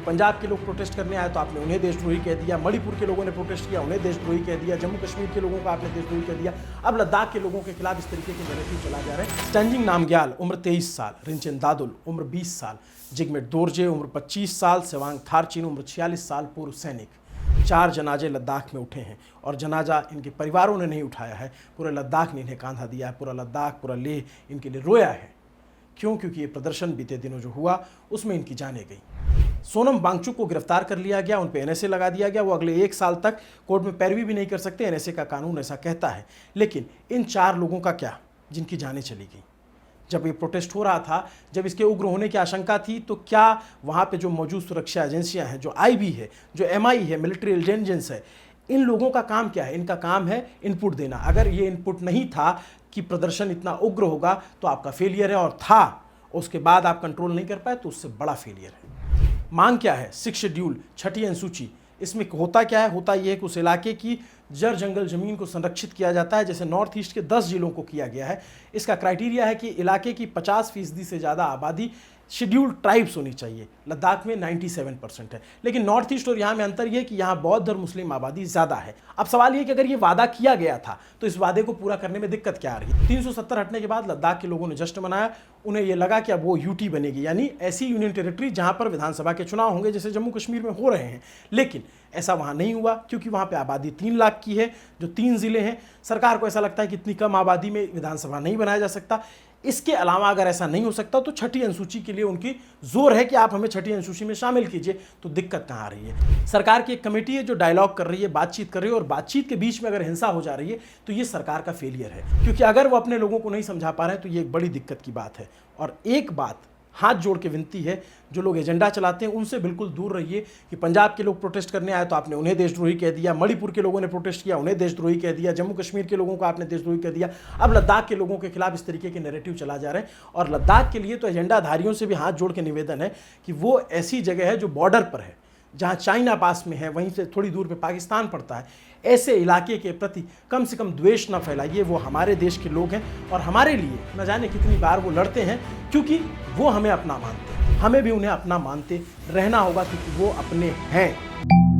पंजाब के लोग प्रोटेस्ट करने आए तो आपने उन्हें देशद्रोही कह दिया, मणिपुर के लोगों ने प्रोटेस्ट किया उन्हें देशद्रोही कह दिया, जम्मू कश्मीर के लोगों को आपने देशद्रोही कह दिया, अब लद्दाख के लोगों के खिलाफ इस तरीके के नैरेटिव चला जा रहा है। स्टैंजिंग नामग्याल उम्र 23 साल, रिंचेन दादुल उम्र 20 साल, जिगमेट दोरजे उम्र 25 साल, सेवांग थारचिन उम्र 46 साल, पूर्व सैनिक। 4 जनाजे लद्दाख में उठे हैं और जनाजा इनके परिवारों ने नहीं उठाया है, पूरे लद्दाख ने इन्हें कांधा दिया है, पूरा लद्दाख पूरा लेह इनके लिए रोया है। क्यों? क्योंकि ये प्रदर्शन बीते दिनों जो हुआ उसमें इनकी जानें गई। सोनम वांगचुक को गिरफ्तार कर लिया गया, उन पे एनएसए लगा दिया गया, वो अगले 1 साल तक कोर्ट में पैरवी भी नहीं कर सकते, एनएसए का कानून ऐसा कहता है। लेकिन इन 4 लोगों का क्या जिनकी जानें चली गई? जब ये प्रोटेस्ट हो रहा था, जब इसके उग्र होने की आशंका थी, तो क्या वहाँ पे जो मौजूद सुरक्षा एजेंसियाँ हैं, जो आईबी है, जो एमआई है, मिलिट्री इंटेलिजेंस है, इन लोगों का काम क्या है? इनका काम है इनपुट देना। अगर ये इनपुट नहीं था कि प्रदर्शन इतना उग्र होगा तो आपका फेलियर है, और था उसके बाद आप कंट्रोल नहीं कर पाए तो उससे बड़ा फेलियर है। मांग क्या है? 6 शेड्यूल, 6ठी अनुसूची। इसमें होता क्या है? होता यह है कि उस इलाके की जड़ जंगल जमीन को संरक्षित किया जाता है, जैसे नॉर्थ ईस्ट के 10 जिलों को किया गया है। इसका क्राइटेरिया है कि इलाके की 50% से ज़्यादा आबादी शेड्यूल्ड ट्राइब्स होनी चाहिए। लद्दाख में 97% है, लेकिन नॉर्थ ईस्ट और यहाँ में अंतर यह है कि यहाँ बौद्ध और मुस्लिम आबादी ज़्यादा है। अब सवाल ये कि अगर ये वादा किया गया था तो इस वादे को पूरा करने में दिक्कत क्या आ रही है? 370 हटने के बाद लद्दाख के लोगों ने जश्न मनाया। उन्हें यह लगा कि अब वो यूटी बनेगी, यानी ऐसी यूनियन टेरिटरी जहाँ पर विधानसभा के चुनाव होंगे जैसे जम्मू कश्मीर में हो रहे हैं। लेकिन ऐसा वहाँ नहीं हुआ, क्योंकि वहाँ पे आबादी 3 लाख की है, जो 3 ज़िले हैं। सरकार को ऐसा लगता है कि इतनी कम आबादी में विधानसभा नहीं बनाया जा सकता। इसके अलावा अगर ऐसा नहीं हो सकता तो 6ठी अनुसूची के लिए उनकी जोर है कि आप हमें 6ठी अनुसूची में शामिल कीजिए। तो दिक्कत कहाँ आ रही है? सरकार की एक कमेटी है जो डायलॉग कर रही है, बातचीत कर रही है, और बातचीत के बीच में अगर हिंसा हो जा रही है तो ये सरकार का फेलियर है, क्योंकि अगर वो अपने लोगों को नहीं समझा पा रहे हैं तो ये एक बड़ी दिक्कत की बात है। और एक बात हाथ जोड़ के विनती है, जो लोग एजेंडा चलाते हैं उनसे बिल्कुल दूर रहिए कि पंजाब के लोग प्रोटेस्ट करने आए तो आपने उन्हें देशद्रोही कह दिया, मणिपुर के लोगों ने प्रोटेस्ट किया उन्हें देशद्रोही कह दिया, जम्मू कश्मीर के लोगों को आपने देशद्रोही कह दिया, अब लद्दाख के लोगों के खिलाफ इस तरीके के नैरेटिव चला जा रहे हैं। और लद्दाख के लिए तो एजेंडाधारियों से भी हाथ जोड़ के निवेदन है कि वो ऐसी जगह है जो बॉर्डर पर है, जहाँ चाइना पास में है, वहीं से थोड़ी दूर पे पाकिस्तान पड़ता है। ऐसे इलाके के प्रति कम से कम द्वेष न फैलाइए। वो हमारे देश के लोग हैं और हमारे लिए न जाने कितनी बार वो लड़ते हैं, क्योंकि वो हमें अपना मानते हैं। हमें भी उन्हें अपना मानते रहना होगा, क्योंकि वो अपने हैं।